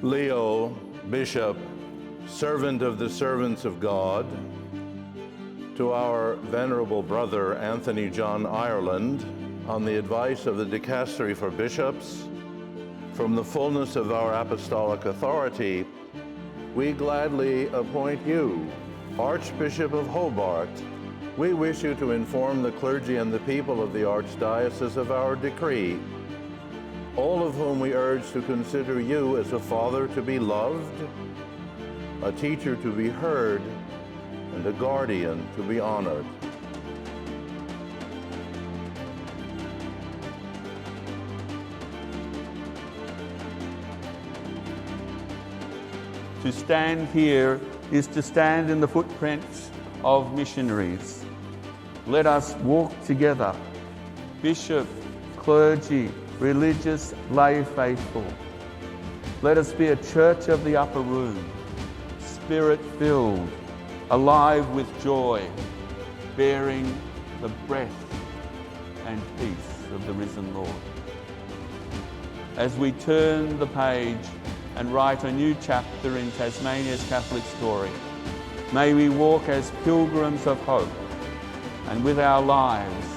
Leo, Bishop, servant of the servants of God, to our venerable brother Anthony John Ireland, on the advice of the Dicastery for Bishops, from the fullness of our apostolic authority, we gladly appoint you, Archbishop of Hobart. We wish you to inform the clergy and the people of the Archdiocese of our decree, all of whom we urge to consider you as a father to be loved, a teacher to be heard, and a guardian to be honored. To stand here is to stand in the footprints of missionaries. Let us walk together, bishop, clergy, religious, lay faithful. Let us be a church of the upper room, spirit-filled, alive with joy, bearing the breath and peace of the risen Lord. As we turn the page and write a new chapter in Tasmania's Catholic story, may we walk as pilgrims of hope and with our lives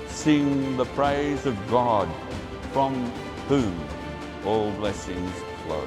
sing the praise of God, from whom all blessings flow.